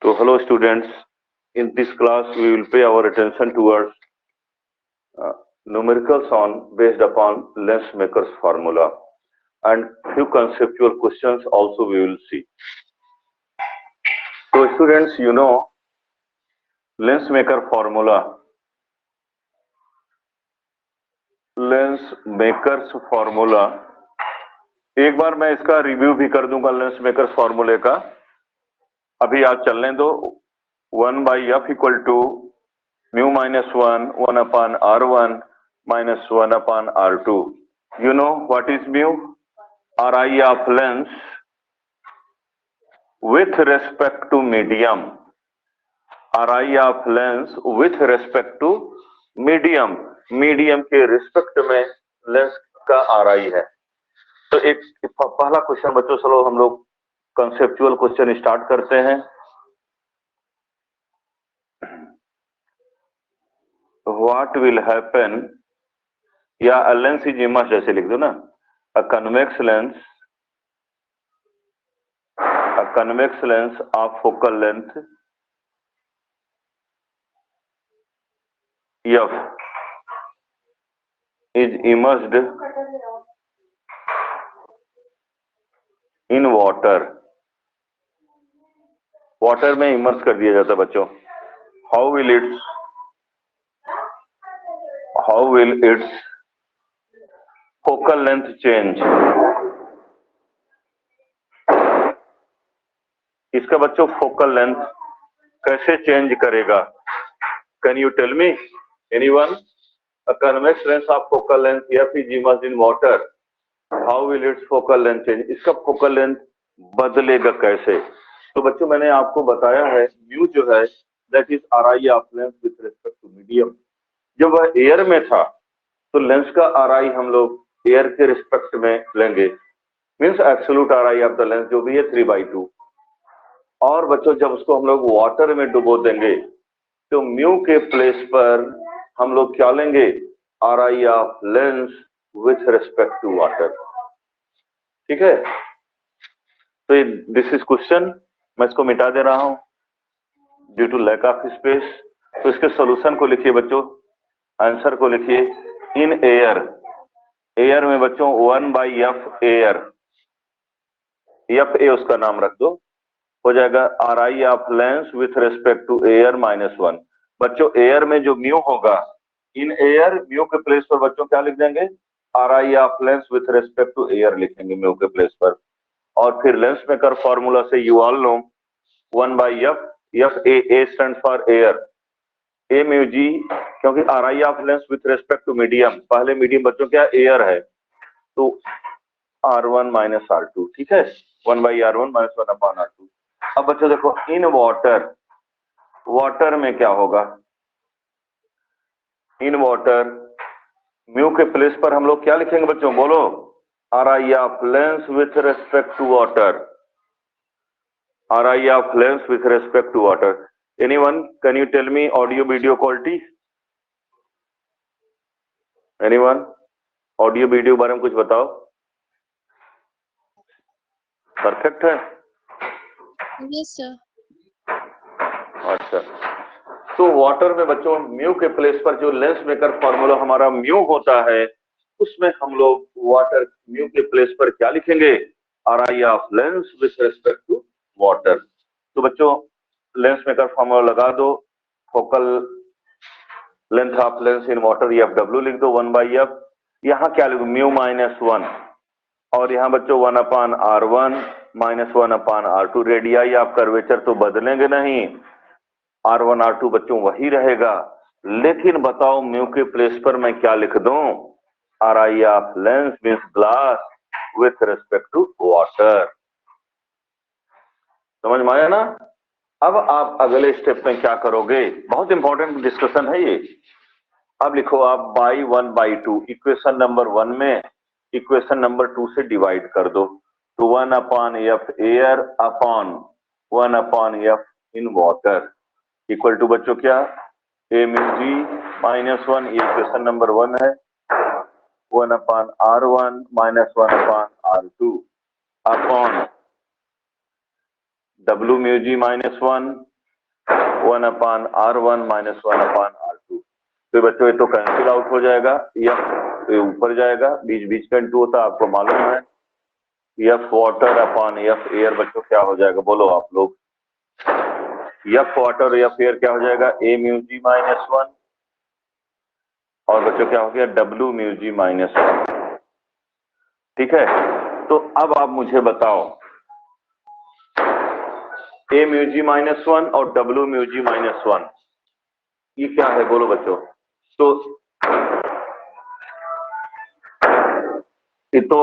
So hello students, in this class we will pay our attention towards numericals on based upon Lensmaker's formula and few conceptual questions also we will see. So students, you know Lensmaker formula. Lensmaker's formula एक बार मैं इसका review भी कर दूंगा लेंसमेकर्स फॉर्मूले का। अभी आज चलने दो। 1/f equal to mu minus 1 upon r1 minus 1 upon r2. You know what is mu? Ri of lens with respect to medium. Ri of lens with respect to medium. Medium के रिस्पेक्ट में lens का Ri है। तो एक पहला question बच्चों, चलो हम लोग कंसेप्चुअल क्वेश्चन स्टार्ट करते हैं। व्हाट विल हैपन, या लेंस इज इमर्स्ड ऐसे लिख दो ना। A convex lens of focal length F is immersed in water. Water में इमर्स कर दिया जाता है बच्चों। How will its focal length change? इसका बच्चों फोकल लेंथ कैसे चेंज करेगा? Can you tell me anyone? A convex lens of focal length F is immersed in water. How will its focal length change? इसका focal length बदलेगा कैसे? तो बच्चों मैंने आपको बताया है म्यू जो है that is Ri of lens with respect to medium. जब वह एयर में था तो लेंस का Ri हम लोग एयर के रिस्पेक्ट में लेंगे, means absolute Ri of the lens जो भी है 3/2। और बच्चों जब उसको हम लोग वाटर में डुबो देंगे तो म्यू के प्लेस पर हम लोग क्या लेंगे? Ri of lens with respect to water. ठीक है, तो दिस इज क्वेश्चन। मैं इसको मिटा दे रहा हूं due to lack of space. तो इसके सॉल्यूशन को लिखिए बच्चों, आंसर को लिखिए। इन एयर में बच्चों 1/f एयर, F उसका नाम रख दो, हो जाएगा Ri of lens with respect to air -1। बच्चों एयर में जो म्यू होगा, इन एयर म्यू के प्लेस पर बच्चों क्या लिख देंगे? Ri of lens with respect to air लिखेंगे म्यू के प्लेस पर। और फिर लेंसमेकर फॉर्मूला से you all know 1/f, A stand for air, A mu g, क्योंकि Ri of lens with respect to medium, पहले मीडियम बच्चों क्या एयर है, तो R1 - R2। ठीक है, 1/R1 - 1 upon R2। अब बच्चों देखो इन वाटर में क्या होगा? इन वाटर म्यू के प्लेस पर हम लोग क्या लिखेंगे बच्चों, बोलो? Ri of lens with respect to water. Ri of lens with respect to water. Anyone, can you tell me audio video quality? Anyone? Audio video बारे में कुछ बताओ। परफेक्ट है? Yes sir. अच्छा, तो वाटर में बच्चों म्यू के प्लेस पर जो लेंस मेकर फॉर्मूला हमारा म्यू होता है, उसमें हम लोग वाटर म्यू के प्लेस पर क्या लिखेंगे? Ri of lens with respect to water. तो बच्चों लेंस मेकर फॉर्मूला लगा दो। Focal length of lens in water Fw लिख दो 1/f। यहाँ क्या लिखो? म्यू -1, और यहाँ बच्चों 1 upon R1 - 1 upon R2। Radii of curvature तो बदलेंगे नहीं, R1 R2 बच्चों वही रहेगा। लेकिन बताओ म्यू के प्लेस पर मैं क्या लिख दूं? Ri of lens means glass with respect to water. समझ में आया ना? अब आप अगले स्टेप में क्या करोगे? बहुत इंपॉर्टेंट डिस्कशन है ये। अब लिखो आप बाई 1/2 इक्वेशन नंबर 1 में इक्वेशन नंबर 2 से डिवाइड कर दो। तो 1 upon f air upon 1 upon f in water equal to बच्चों क्या? A म्यू जी -1, ये इक्वेशन नंबर 1 है, 1 upon R1 - 1 upon R2 upon W mu g -1 1/r1 minus 1/r2। तो बच्चों ये तो कैंसिल आउट हो जाएगा, एफ ऊपर जाएगा, बीच बीच का इंटू होता है, आपको मालूम है। F water upon F air बच्चों क्या हो जाएगा, बोलो आप लोग। एफ वाटर एफ एयर क्या हो जाएगा, ए म्यू जी माइनस 1, और बच्चों क्या हो गया, डब्ल्यू म्यू जी माइनस 1। ठीक है, तो अब आप मुझे बताओ ए म्यू जी माइनस 1 और डब्ल्यू म्यू जी माइनस 1 ये क्या है, बोलो बच्चों। तो ये तो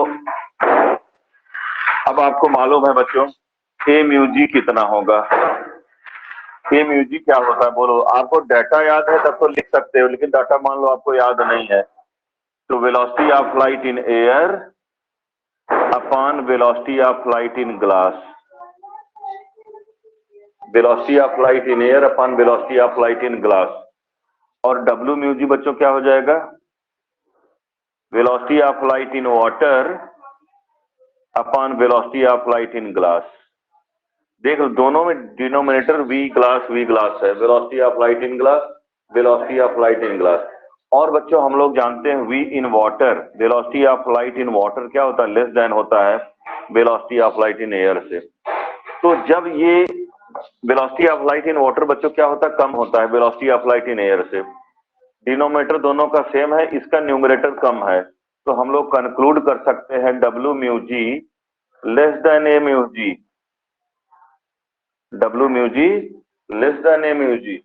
अब आपको मालूम है बच्चों ए म्यू जी कितना होगा। ए म्यू जी क्या होता है, बोलो। आपको डाटा याद है तब तो लिख सकते हो, लेकिन डाटा मान लो आपको याद नहीं है। तो velocity of light in air upon velocity of light in glass, velocity of light in air upon velocity of light in glass. और डब्ल्यू म्यू जी बच्चों क्या हो जाएगा, velocity of light in water upon velocity of light in glass. देख लो दोनों में denominator we glass है, velocity of light in glass, velocity of light in glass. और बच्चों हम लोग जानते हैं we in water, velocity of light in water क्या होता है, लेस देन होता है velocity of light in air से। तो जब ये velocity of light in water बच्चों क्या होता है, कम होता है velocity of light in air से। डिनोमिनेटर दोनों का सेम है, इसका न्यूमरेटर कम है, तो हम लोग कंक्लूड कर सकते हैं W mu G less than A mu ji, W mu G less than A mu ji,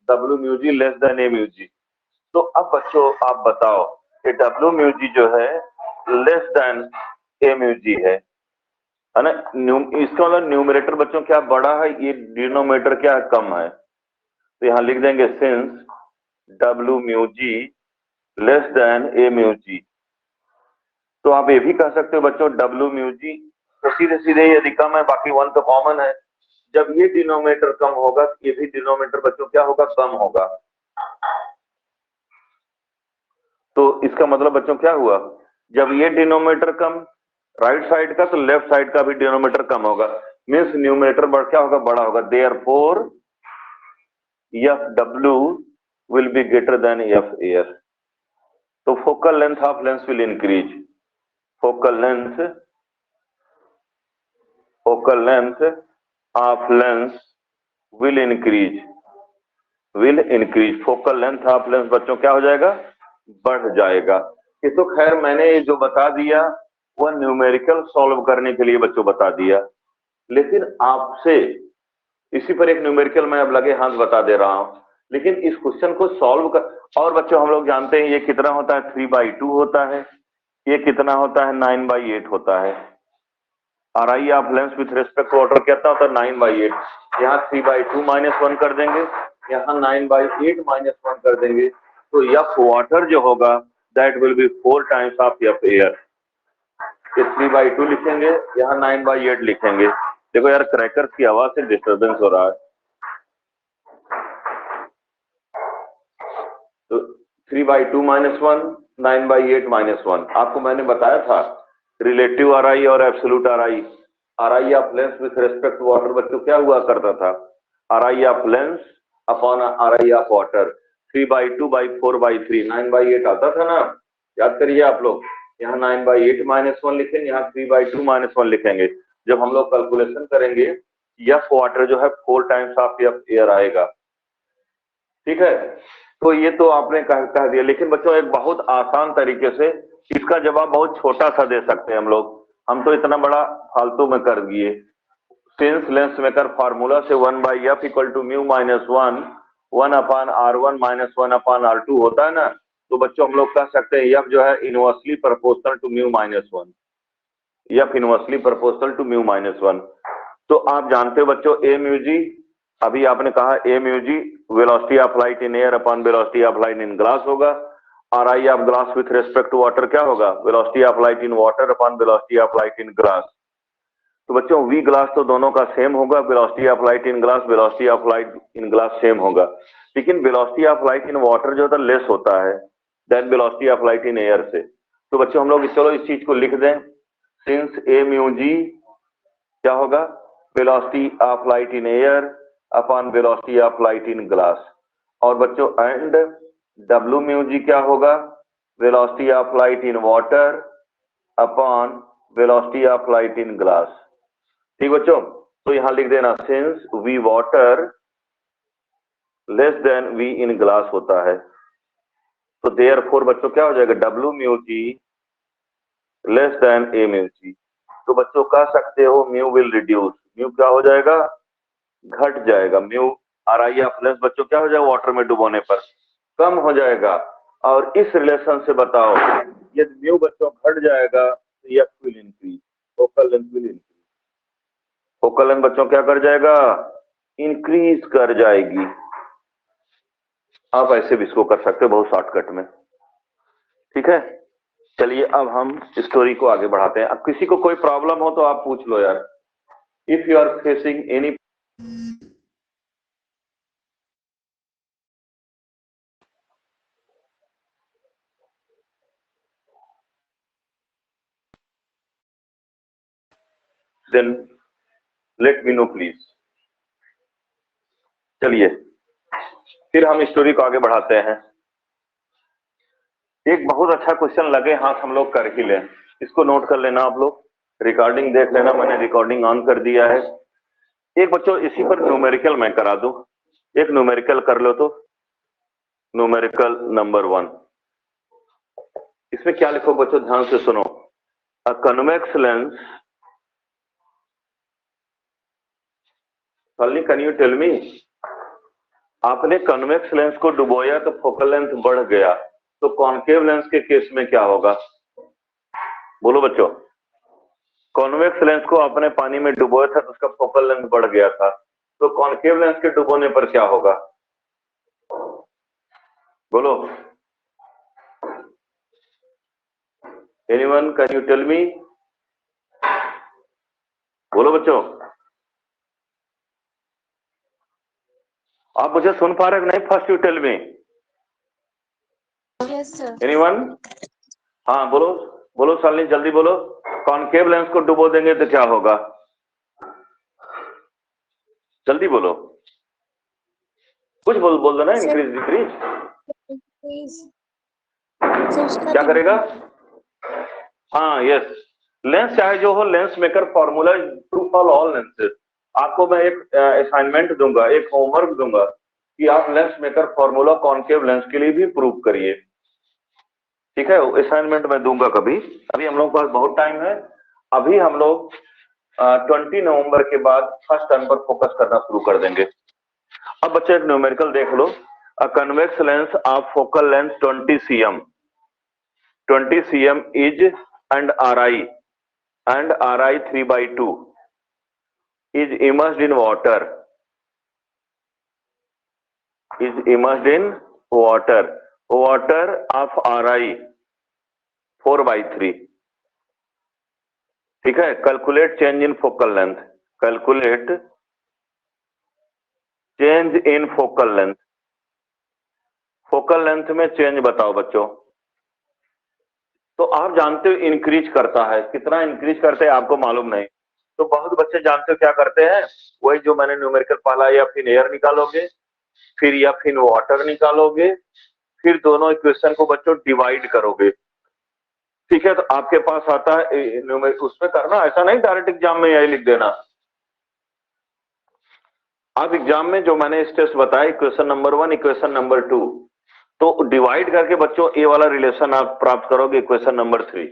W mu G less than A mu G. तो अब बच्चों आप बताओ कि डब्ल्यू म्यू जी जो है लेस देन ए म्यू जी है ना। इसका मतलब न्यूमरेटर बच्चों क्या बड़ा है, ये डिनोमिनेटर क्या कम है। तो यहां लिख देंगे since W mu G less than A mu G. तो आप ये भी कह सकते हो बच्चों डब्ल्यू म्यू जी तो सीधे सीधे यदि कम है, बाकी वन तो कॉमन है, जब ये डिनोमिनेटर कम होगा ये भी डिनोमिनेटर बच्चों क्या होगा, कम होगा। तो इसका मतलब बच्चों क्या हुआ, जब ये डिनोमिनेटर कम राइट साइड का तो लेफ्ट साइड का भी डिनोमिनेटर कम होगा, मीन्स न्यूमरेटर क्या होगा, बड़ा होगा। Therefore F W will be greater than F air. तो focal length of lens will increase, focal length of lens will increase, focal length of lens बच्चों क्या हो जाएगा, बढ़ जाएगा। ये तो खैर मैंने जो बता दिया वह न्यूमेरिकल सॉल्व करने के लिए बच्चों बता दिया, लेकिन आपसे इसी पर एक न्यूमेरिकल मैं अब लगे हाथ बता दे रहा हूं। लेकिन इस क्वेश्चन को सॉल्व कर, और बच्चों हम लोग जानते हैं ये कितना होता है, 3/2 होता है, ये कितना होता है, 9/8 होता है। R I of lens with respect to water कितना होता है, 9/8। यहाँ 3/2 -1 कर देंगे, यहाँ 9/8 -1 कर देंगे, तो एफ वाटर जो होगा that will be 4 times of F air. 3/2 लिखेंगे, यहाँ 9/8 लिखेंगे। देखो यार क्रैकर्स की आवाज से डिस्टर्बेंस हो रहा है। तो 3/2 -1 9/8 -1 आपको मैंने बताया था रिलेटिव आर आई और absolute R I. R I of lens with respect to water बच्चों क्या हुआ करता था, R I of lens upon R I of water 3/2/4/3 9/8 आता था ना, याद करिए आप लोग। यहाँ 9/8 -1 लिखेंगे, यहाँ 3/2 -1 लिखेंगे। जब हम लोग कैलकुलेशन करेंगे एफ वाटर जो है 4 टाइम्स ऑफ एफ एयर आएगा। ठीक है, तो ये तो आपने कह दिया, लेकिन बच्चों एक बहुत आसान तरीके से इसका जवाब बहुत छोटा सा दे सकते हैं हम लोग। हम तो इतना बड़ा फालतू में कर दिए, सिंस लेंस मेकर फार्मूला से 1/f equal to mu -1 1/r1 -1/r2 होता है ना। तो बच्चों हम लोग कह सकते हैं एफ जो है inversely proportional to mu -1, F inversely proportional to mu -1। तो आप जानते हो बच्चों ए म्यू जी, अभी आपने कहा a mu g velocity of light in air upon velocity of light in glass होगा। R I of glass with respect to water क्या होगा, velocity of light in water upon velocity of light in glass. तो बच्चों वी glass तो दोनों का same होगा, velocity of light in glass velocity of light in glass same होगा, लेकिन velocity of light in water जो होता है लेस होता है than velocity of light in air से। तो बच्चों हम लोग चलो इस चीज को लिख दें, सिंस ए म्यू जी क्या होगा, velocity of light in air upon velocity of light in glass. और बच्चों एंड डब्ल्यू म्यू जी क्या होगा, velocity of light in water upon velocity of light in glass. ठीक बच्चों, तो यहां लिख देना since V water less than V in glass होता है, तो देयरफॉर बच्चों क्या हो जाएगा, W mu G less than A mu G. तो बच्चों कह सकते हो म्यू विल रिड्यूस, म्यू क्या हो जाएगा, घट जाएगा। Mu R I F less बच्चों क्या हो जाएगा, वाटर में डुबोने पर कम हो जाएगा। और इस रिलेशन से बताओ यदि म्यू बच्चों घट जाएगा तो F will increase, focal length will increase. Focal length बच्चों क्या कर जाएगा, इंक्रीज कर जाएगी। आप ऐसे भी इसको कर सकते हो बहुत शॉर्टकट में। ठीक है, चलिए अब हम स्टोरी को आगे बढ़ाते हैं। अब किसी को कोई प्रॉब्लम हो तो आप पूछ लो यार, if you are facing any. Then let me know please. चलिए फिर हम स्टोरी को आगे बढ़ाते हैं। एक बहुत अच्छा क्वेश्चन लगे हाथ हम लोग कर ही लें, इसको नोट कर लेना आप लोग, रिकॉर्डिंग देख लेना, मैंने रिकॉर्डिंग ऑन कर दिया है। एक बच्चों इसी पर न्यूमेरिकल मैं करा दूं, एक न्यूमेरिकल कर लो तो न्यूमेरिकल नंबर 1। इसमें क्या लिखो बच्चों, ध्यान से सुनो। A convex lens, can you tell me, आपने कन्वेक्स लेंस को डुबोया तो फोकल लेंथ बढ़ गया, तो कॉन्केव लेंस के केस में क्या होगा, बोलो बच्चों। कॉन्वेक्स लेंस को आपने पानी में डुबोया था तो उसका फोकल लेंथ बढ़ गया था, तो कॉन्केव लेंस के डुबोने पर क्या होगा, बोलो। Anyone can you tell me, बोलो बच्चों। आप मुझे सुन पा रहे हो नहीं, first you tell me. Yes, sir. Anyone, हाँ बोलो, बोलो शालिनी जल्दी बोलो। कॉन्केव लेंस को डुबो देंगे तो क्या होगा, जल्दी बोलो, कुछ बोल दो ना, Sir, increase decrease please. Sir, उसका क्या करेगा। दिमाग- हाँ यस, लेंस चाहे जो हो, lens maker formula true for all lenses. आपको मैं एक असाइनमेंट दूंगा, एक होमवर्क दूंगा कि आप lens maker formula concave lens के लिए भी प्रूव करिए। ठीक है, असाइनमेंट मैं दूंगा कभी, अभी हम लोग के पास बहुत टाइम है। अभी हम लोग 20 नवंबर के बाद फर्स्ट टर्म पर फोकस करना शुरू कर देंगे। अब बच्चे एक न्यूमेरिकल देख लो। A convex lens of focal length 20 cm, 20 cm is and RI 3/2 is immersed in water, water of RI 4/3। ठीक है, calculate change in focal length, calculate change in focal length, focal length में change बताओ बच्चों। तो आप जानते हो increase करता है, कितना इंक्रीज करते हैं आपको मालूम नहीं, तो बहुत बच्चे जानते हो क्या करते हैं, वही जो मैंने न्यूमेरिकल पाला, या फिर एयर निकालोगे, फिर या फिर वाटर निकालोगे, फिर दोनों इक्वेशन को बच्चों डिवाइड करोगे। ठीक है, तो आपके पास आता है उसमें करना, ऐसा नहीं डायरेक्ट एग्जाम में यही लिख देना। आप एग्जाम में जो मैंने स्टेप्स बताए, इक्वेशन नंबर 1, इक्वेशन नंबर 2, तो डिवाइड करके बच्चों ए वाला रिलेशन आप प्राप्त करोगे इक्वेशन नंबर 3।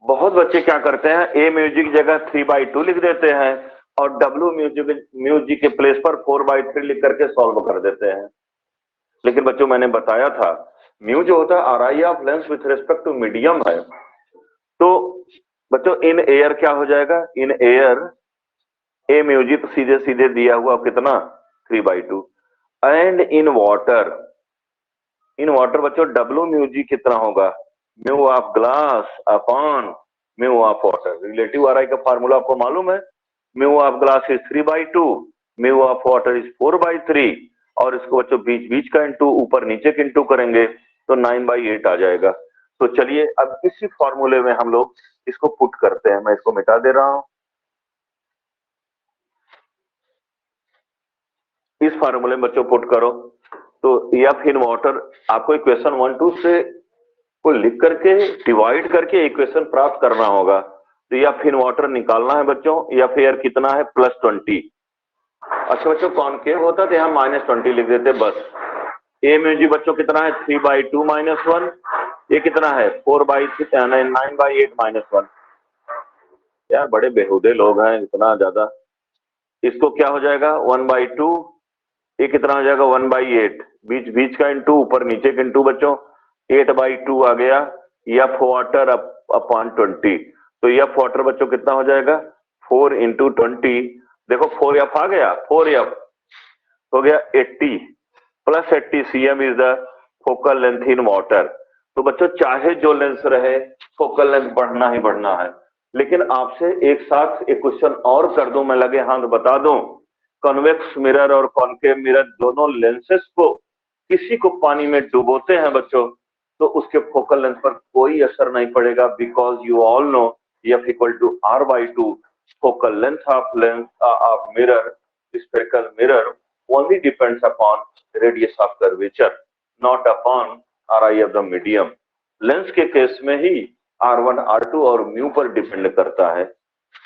बहुत बच्चे क्या करते हैं, ए म्यूजिक की जगह 3/2 लिख देते हैं और डब्ल्यू म्यूजिक के प्लेस पर 4/3 लिख करके सॉल्व कर देते हैं। लेकिन बच्चों मैंने बताया था म्यू जो होता है RI of lens with respect to medium है। तो बच्चों इन एयर क्या हो जाएगा, इन एयर ए म्यूजिक सीधे सीधे दिया हुआ कितना 3/2, and in water, in water बच्चों डब्ल्यू म्यूजिक कितना होगा, mu of glass upon mu of water. Relative RI का फार्मूला आपको मालूम है, mu of glass is 3/2, mu of water is 4/3, और इसको बच्चों बीच बीच का इंटू, ऊपर नीचे का इंटू करेंगे तो 9/8 आ जाएगा। तो चलिए अब इसी फॉर्मूले में हम लोग इसको पुट करते हैं, मैं इसको मिटा दे रहा हूं। इस फार्मूले में बच्चों पुट करो तो एफ इन वाटर, आपको इक्वेशन 1 2 से को लिख करके डिवाइड करके इक्वेशन प्राप्त करना होगा। तो एफ इन वाटर निकालना है बच्चों। एफ एयर कितना है +20। अच्छा बच्चों कॉनकेव होता तो यहाँ -20 लिख देते बस। ए में जी बच्चों कितना है 3/2 -1, ये कितना है 9/8 -1। यार बड़े बेहुदे लोग हैं इतना ज्यादा। इसको क्या हो जाएगा 1/2, ये कितना हो जाएगा 1/8, बीच बीच का इंटू ऊपर नीचे का इंटू बच्चों 8/2 आ गया। एफ वाटर अपॉन 20, तो एफ वाटर बच्चों कितना हो जाएगा 4 × 20, देखो 4F आ गया, 4F हो गया 80 + 80 cm is the focal length in water. तो बच्चों चाहे जो लेंस रहे फोकल लेंथ बढ़ना ही बढ़ना है। लेकिन आपसे एक साथ एक क्वेश्चन और कर दूं, मैं लगे हाथ बता दूं, कन्वेक्स मिरर और कॉनकेव मिरर दोनों लेंसेस को किसी को पानी में डुबोते हैं बच्चों तो उसके फोकल लेंथ पर कोई असर नहीं पड़ेगा, because you all no F = R/2 focal length of mirror, spherical mirror only depends upon radius of curvature, not upon RI of the medium. Lens के केस में ही R1 R2 और म्यू पर depend करता है,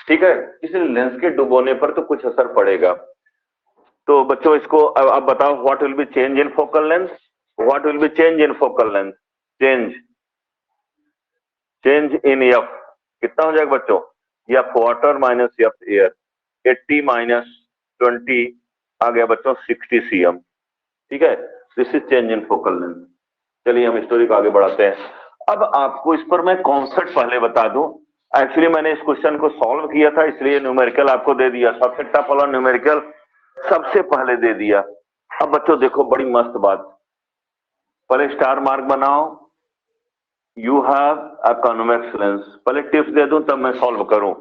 ठीक है। इसलिए लेंस के डुबोने पर तो कुछ असर पड़ेगा। तो बच्चों इसको अब बताओ what will be change in focal length, what will be change in focal length, change in F कितना हो जाएगा बच्चों, F water minus F air, 80 - 20 आ गया बच्चों 60 cm, ठीक है। This is change in focal length. चलिए हम स्टोरी को आगे बढ़ाते हैं। अब आपको इस पर मैं कॉन्सेप्ट पहले बता दूं। एक्चुअली मैंने इस क्वेश्चन को सॉल्व किया था इसलिए न्यूमेरिकल आपको दे दिया, सबसे टफ वाला न्यूमेरिकल सबसे पहले दे दिया। अब बच्चों देखो बड़ी मस्त बात, पहले स्टार मार्क बनाओ, you have a convex lens. पहले टिप्स दे दूं तब मैं सॉल्व करूं।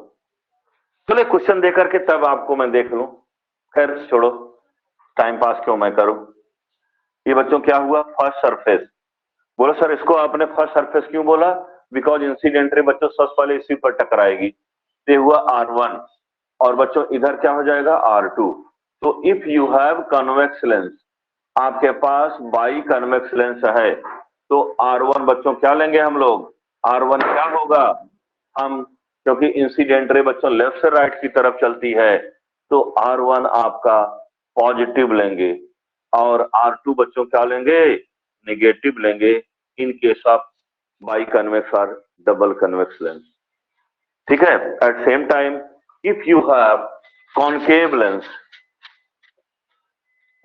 चले क्वेश्चन दे करके तब आपको मैं देख लूं, खैर छोड़ो टाइम पास क्यों मैं करूं। ये बच्चों क्या हुआ फर्स्ट सरफेस, बोलो सर इसको आपने फर्स्ट सरफेस क्यों बोला, बिकॉज इंसिडेंट रे बच्चों सबसे पहले इसी पर टकराएगी, ये हुआ R1 और बच्चों इधर क्या हो जाएगा R2। तो if you have convex lens, आपके पास बाई कन्वेक्स लेंस है तो R1 बच्चों क्या लेंगे हम लोग, R1 क्या होगा, हम क्योंकि इंसिडेंट रे बच्चों लेफ्ट से राइट की तरफ चलती है तो R1 आपका पॉजिटिव लेंगे और R2 बच्चों क्या लेंगे नेगेटिव लेंगे in case of bi convex और डबल कन्वेक्स लेंस, ठीक है। At same time if you have concave lens,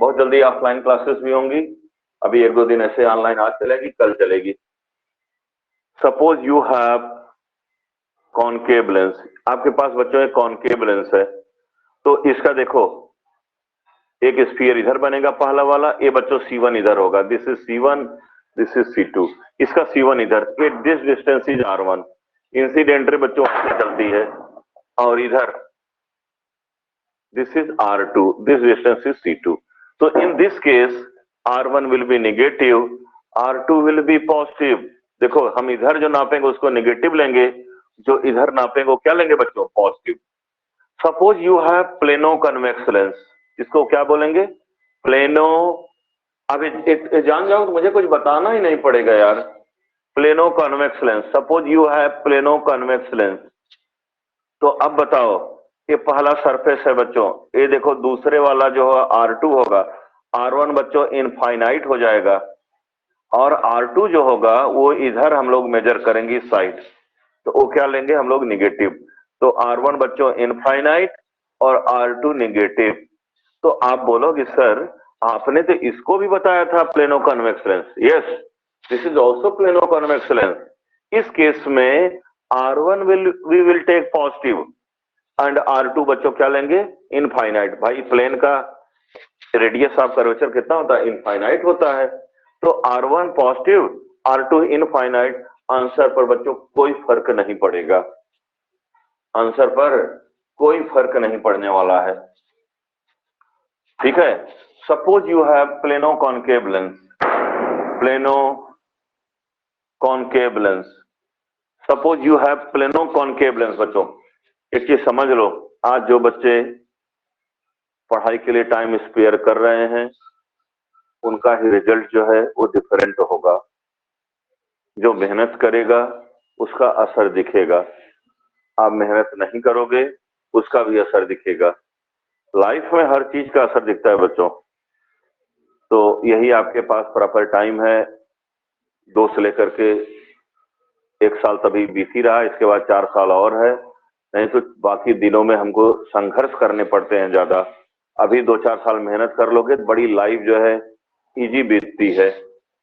बहुत जल्दी ऑफलाइन क्लासेस भी होंगी, अभी 1-2 दिन ऐसे ऑनलाइन आज चलेगी कल चलेगी। Suppose you have concave lens, आपके पास बच्चों एक कॉनकेव लेंस है तो इसका देखो एक स्फीयर इधर बनेगा पहला वाला, ये बच्चों C1 इधर होगा, this is C1, this is C2, इसका C1 इधर, this distance is R1, incident ray बच्चों चलती है और इधर this is R2, this distance is C2। तो इन this case R1 will be negative, R2 will be positive. देखो हम इधर जो नापेंगे उसको नेगेटिव लेंगे, जो इधर नापेंगे वो क्या लेंगे बच्चों positive. Suppose you have plano convex lens, इसको क्या बोलेंगे प्लेनो, अब जान जाओ तो मुझे कुछ बताना ही नहीं पड़ेगा यार, plano convex lens. Suppose you have plano convex lens, तो अब बताओ ये पहला सरफेस है बच्चों, ये देखो दूसरे वाला जो है R2 होगा, R1 बच्चों इनफाइनाइट हो जाएगा और R2 जो होगा वो इधर हम लोग मेजर करेंगे इस साइड, तो वो क्या लेंगे हम लोग निगेटिव। तो R1 बच्चों इनफाइनाइट और R2 निगेटिव। तो आप बोलोगे सर आपने तो इसको भी बताया था plano convex lens, yes this is also plano convex lens. इस केस में R1 we will take positive and R2 बच्चों क्या लेंगे इनफाइनाइट। भाई प्लेन का रेडियस ऑफ कर्वेचर कितना होता है इनफाइनाइट होता है, तो R1 positive R2 infinite. Answer पर बच्चों कोई फर्क नहीं पड़ेगा, आंसर पर कोई फर्क नहीं पड़ने वाला है, ठीक है। Suppose you have plano concave lens, plano concave lens, suppose you have plano concave lens. बच्चों एक चीज समझ लो, आज जो बच्चे पढ़ाई के लिए टाइम स्पेयर कर रहे हैं, उनका ही रिजल्ट जो है वो डिफरेंट होगा। जो मेहनत करेगा उसका असर दिखेगा, आप मेहनत नहीं करोगे उसका भी असर दिखेगा। लाइफ में हर चीज का असर दिखता है बच्चों। तो यही आपके पास प्रॉपर टाइम है, 2 से लेकर के 1 साल तभी बीत ही रहा है, इसके बाद 4 साल और है, नहीं तो बाकी दिनों में हमको संघर्ष करने पड़ते हैं ज्यादा। अभी 2-4 साल मेहनत कर लोगे तो बड़ी लाइफ जो है इजी बीतती है।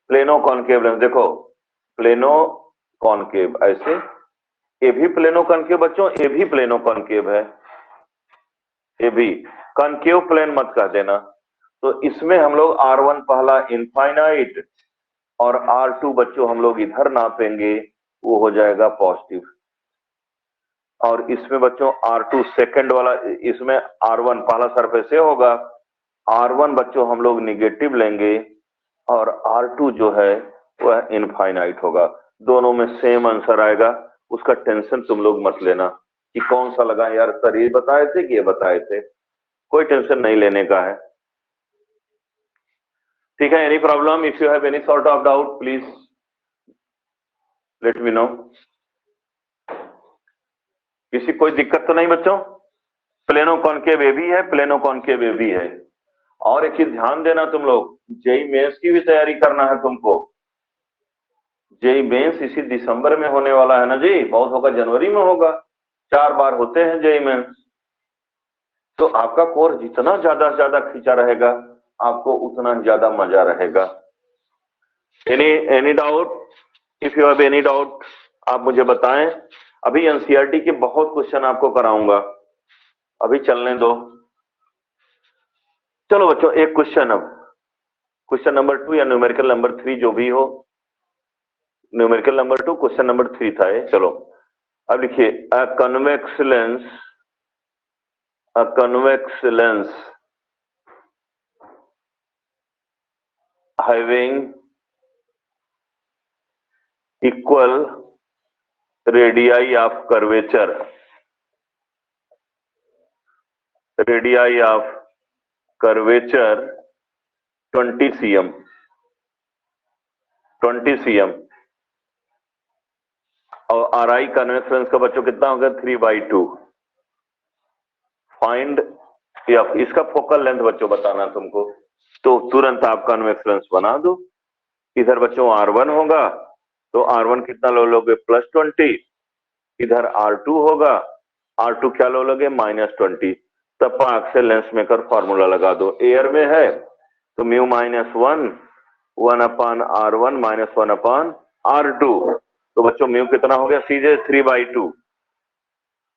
प्लेनो कॉनकेव लेंस देखो, प्लेनो कॉनकेव ऐसे, ये भी प्लेनो कॉनकेव बच्चों, ये भी प्लेनो कॉनकेव है, ये भी कॉनकेव प्लेन मत कह देना। तो इसमें हम लोग R1 पहला इनफाइनाइट और R2 बच्चों हम लोग इधर नापेंगे, वो हो जाएगा पॉजिटिव। और इसमें बच्चों R2 सेकंड वाला, इसमें R1 पहला सरफेस से होगा, R1 बच्चों हम लोग निगेटिव लेंगे और R2 जो है वह इनफाइनाइट होगा। दोनों में सेम आंसर आएगा, उसका टेंशन तुम लोग मत लेना कि कौन सा लगा यार, सर ये बताए थे कि ये बताए थे, कोई टेंशन नहीं लेने का है। ठीक है, any problem, if you have any sort of doubt please let me no. किसी कोई दिक्कत तो नहीं बच्चों? प्लेनो कॉनकेव ए भी है, प्लेनो कॉनकेव ए भी है। और एक चीज ध्यान देना तुम लोग, जेई मेंस की भी तैयारी करना है तुमको। जेई मेंस इसी दिसंबर में होने वाला है ना जी, बहुत होगा जनवरी में होगा, 4 बार होते हैं जेई मेंस। तो आपका कोर्स जितना ज्यादा से ज्यादा खींचा रहेगा आपको उतना ज्यादा मजा रहेगा। Any doubt? If you have any doubt आप मुझे बताएं। अभी एनसीईआरटी के बहुत क्वेश्चन आपको कराऊंगा, अभी चलने दो। चलो बच्चों एक क्वेश्चन, अब क्वेश्चन नंबर 2 या न्यूमेरिकल नंबर 3 जो भी हो, न्यूमेरिकल नंबर 2 क्वेश्चन नंबर 3 था ये। चलो अब लिखिए, अ convex lens having equal radii of curvature 20 cm और RI कन्वेक्स लेंस का बच्चों कितना होगा 3/2। फाइंड एफ, इसका फोकल लेंथ बच्चों बताना तुमको, तो तुरंत आप कन्वेक्स लेंस बना दो। इधर बच्चों R1 होगा तो R1 कितना लो लोगे +20, इधर R2 होगा, R2 क्या लो लोगे -20। तब पाक से लेंस मेकर फॉर्मूला लगा दो, एयर में है तो म्यू -1 1/R1 -1/R2। तो बच्चों म्यू कितना हो गया सीधे 3/2,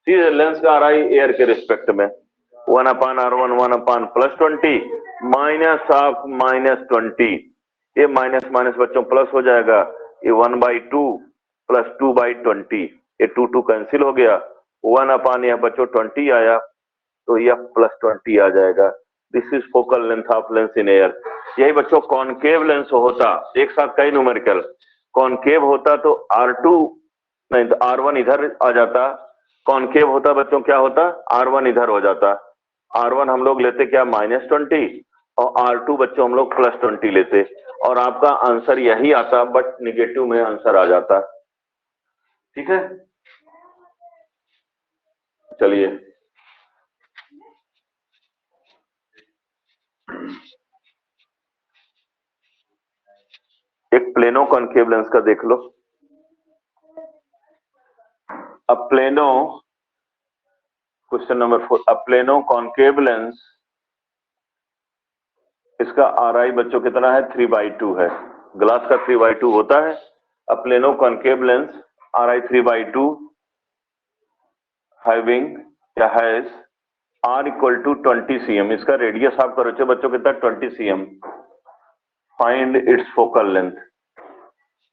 सीधे लेंस का RI एयर के रिस्पेक्ट में 1/R1 1/+20 -20। ये माइनस माइनस बच्चों प्लस हो जाएगा, ये 1/2 + 2/20, ये 2 कैंसिल हो गया, 1/, यह बच्चों 20 आया तो यह +20 आ जाएगा। This is focal length of lens in air. यही बच्चों कॉनकेव लेंस होता, एक साथ कई न्यूमेरिकल, कॉनकेव होता तो R2 नहीं तो R1 इधर आ जाता, कॉनकेव होता बच्चों क्या होता R1 इधर हो जाता। R1 हम लोग लेते क्या -20 और R2 बच्चों हम लोग +20 लेते और आपका आंसर यही आता, बट निगेटिव में आंसर आ जाता। ठीक है, चलिए एक प्लेनो कॉनकेव लेंस का देख लो। अब प्लेनो, क्वेश्चन नंबर 4, अब प्लेनो कॉनकेव लेंस, इसका RI बच्चों कितना है 3/2 है, ग्लास का 3/2 होता है। अब plano concave lens RI 3/2 having या हैज R = 20 cm, इसका रेडियस आप करो बच्चों कितना 20 cm। Find its focal length,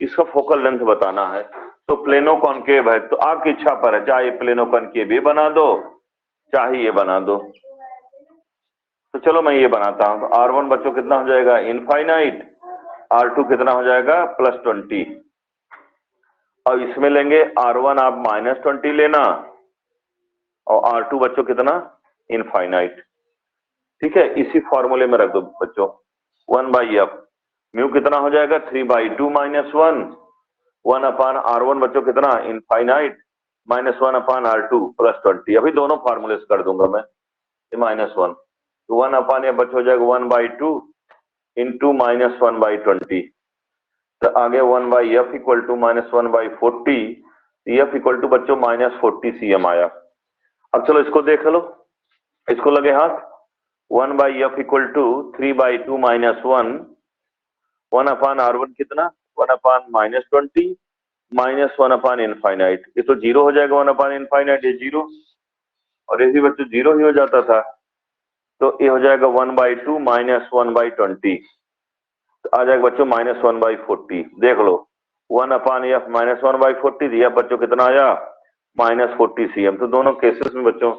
इसका फोकल लेंथ बताना है। तो प्लेनो कॉनकेव है तो आपकी इच्छा पर है, चाहे प्लेनो कॉनकेव ये बना दो चाहे ये बना दो। तो चलो मैं ये बनाता हूं। R1 बच्चों कितना हो जाएगा इनफाइनाइट, R2 कितना हो जाएगा +20 और इसमें लेंगे R1 आप -20 लेना और R2 बच्चों कितना इनफाइनाइट। ठीक है, इसी फॉर्मूले में रख दो बच्चों, 1/f म्यू कितना हो जाएगा 3/2 माइनस 1 बच्चों कितना इनफाइनाइट -1/r2 + 20। अभी दोनों फॉर्मूले से कर दूंगा मैं, ये -1 तो 1/f बच्चों हो जाएगा 1/2 इंटू -1/20। तो आगे 1/f equal to -1/40, f equal to बच्चों -40 cm आया। अब चलो इसको देख लो, इसको लगे हाथ, 1/f equal to 3/2 minus 1/r1 कितना 1/-20 -1/इनफाइनाइट, ये तो जीरो हो जाएगा, 1/इनफाइनाइट ये जीरो, और ये भी बच्चों जीरो ही हो जाता था, तो ये हो जाएगा 1/2 माइनस 1/20, तो आ जाएगा बच्चों -1/40। देख लो 1/f -1/40 दिया बच्चों, कितना आया -40 cm। तो दोनों केसेस में बच्चों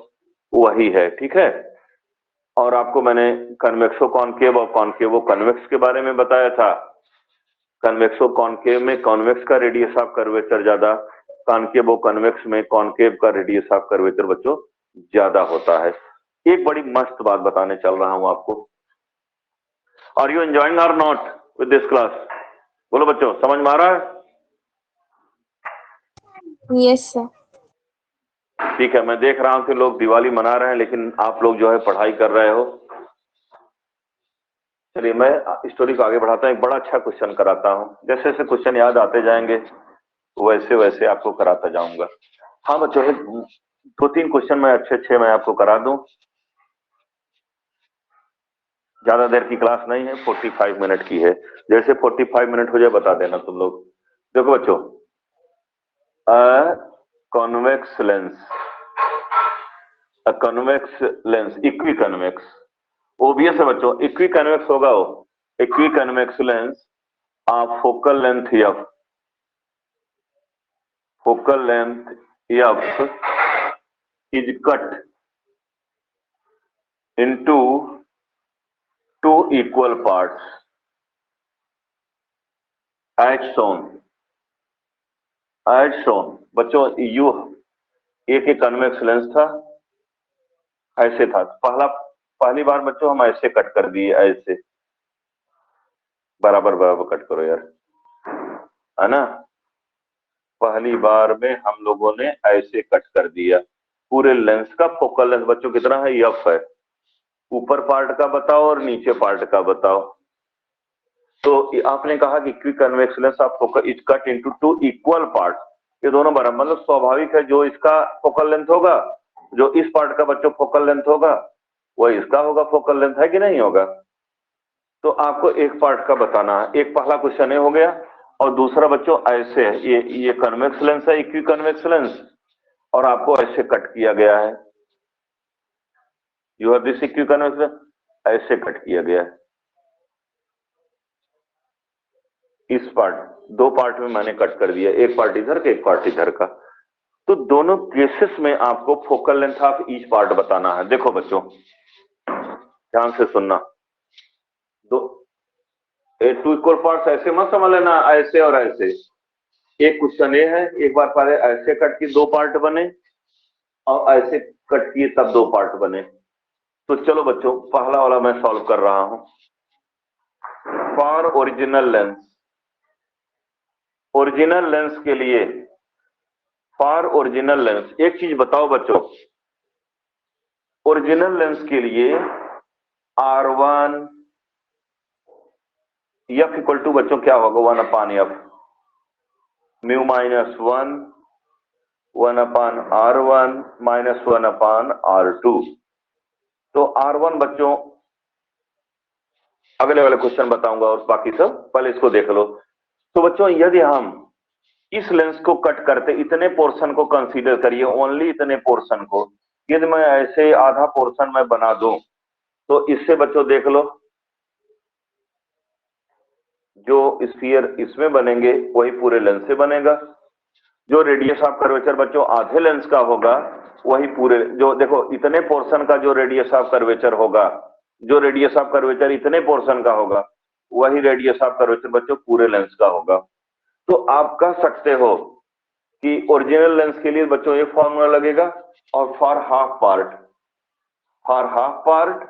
वही है, ठीक है। और आपको मैंने कन्वेक्सो कॉनकेव और कॉनकेवो कन्वेक्स के बारे में बताया था। कन्वेक्सो कॉनकेव में कॉन्वेक्स का रेडियस ऑफ कर्वेचर ज्यादा, कॉनकेवो कन्वेक्स में कॉनकेव का रेडियस ऑफ कर्वेचर बच्चों ज्यादा होता है। एक बड़ी मस्त बात बताने चल रहा हूं आपको। Are you enjoying or not with this class? बोलो बच्चों, समझ में आ रहा है? Yes, sir. ठीक है, मैं देख रहा हूं कि लोग दिवाली मना रहे हैं, लेकिन आप लोग जो है पढ़ाई कर रहे हो। चलिए मैं स्टोरी को आगे बढ़ाता हूं, एक बड़ा अच्छा क्वेश्चन कराता हूं। जैसे जैसे क्वेश्चन याद आते जाएंगे वैसे वैसे आपको कराता जाऊंगा। हाँ बच्चों, 2-3 क्वेश्चन मैं अच्छे मैं आपको करा दूं। ज्यादा देर की क्लास नहीं है, 45 मिनट की है। जैसे 45 मिनट हो जाए बता देना तुम लोग। देखो बच्चों, convex lens, convex lens, equi convex, obvious है बच्चों, इक्वी कन्वेक्स होगा वो। Equi convex lens of focal length f, focal length f is cut into 2 equal parts as shown। as shown बच्चों, यू एक कन्वेक्स लेंस था, ऐसे था। पहली बार बच्चों हम ऐसे कट कर दिए, ऐसे बराबर बराबर कट करो यार, है ना। पहली बार में हम लोगों ने ऐसे कट कर दिया। पूरे लेंस का फोकल लेंथ बच्चों कितना है, एफ है। ऊपर पार्ट का बताओ और नीचे पार्ट का बताओ। तो आपने कहा कि equi convex lens of focal is cut into 2 equal part, ये दोनों बराबर, मतलब स्वाभाविक है जो इसका फोकल लेंथ होगा, जो इस पार्ट का बच्चों फोकल लेंथ होगा, वो इसका होगा फोकल लेंथ, है कि नहीं होगा। तो आपको एक पार्ट का बताना है। एक पहला क्वेश्चन हो गया, और दूसरा बच्चों ऐसे है, ये कन्वेक्स लेंस है, इक्वी कन्वेक्स लेंस, और आपको ऐसे कट किया गया है। You have this equi convex lens, ऐसे कट किया गया है। इस पार्ट, दो पार्ट में मैंने कट कर दिया, एक पार्ट इधर का एक पार्ट इधर का। तो दोनों केसेस में आपको focal length of each part बताना है। देखो बच्चों ध्यान से सुनना, दो 2 इक्वल पार्ट्स ऐसे मत समझ लेना, ऐसे और ऐसे। एक क्वेश्चन ये है, एक बार पहले ऐसे कट किए 2 पार्ट बने, और ऐसे कट किए तब 2 पार्ट बने। तो चलो बच्चों पहला वाला मैं सॉल्व कर रहा हूं। For original lens, original lens के लिए, फॉर ओरिजिनल लेंस, एक चीज बताओ बच्चों, ओरिजिनल लेंस के लिए R1 f इक्वल टू बच्चों क्या होगा 1/f, म्यू -1 1/r1 -1/r2। तो R1 बच्चों अगले वाले क्वेश्चन बताऊंगा, और बाकी सब पहले इसको देख लो। तो बच्चों यदि हम इस लेंस को कट करते, इतने पोर्शन को कंसीडर करिए, ओनली इतने पोर्शन को, यदि मैं ऐसे आधा पोर्शन में बना दूं, तो इससे बच्चों देख लो जो स्फीयर इसमें बनेंगे वही पूरे लेंस से बनेगा। जो रेडियस ऑफ कर्वेचर बच्चों आधे लेंस का होगा, वही पूरे, जो देखो इतने पोर्शन का जो रेडियस ऑफ कर्वेचर होगा, जो रेडियस ऑफ कर्वेचर इतने पोर्शन का होगा, वही रेडियस ऑफ कर्वेचर बच्चों पूरे लेंस का होगा। तो आप कह सकते हो कि ओरिजिनल लेंस के लिए बच्चों ये फॉर्मूला लगेगा, और for half part, for half part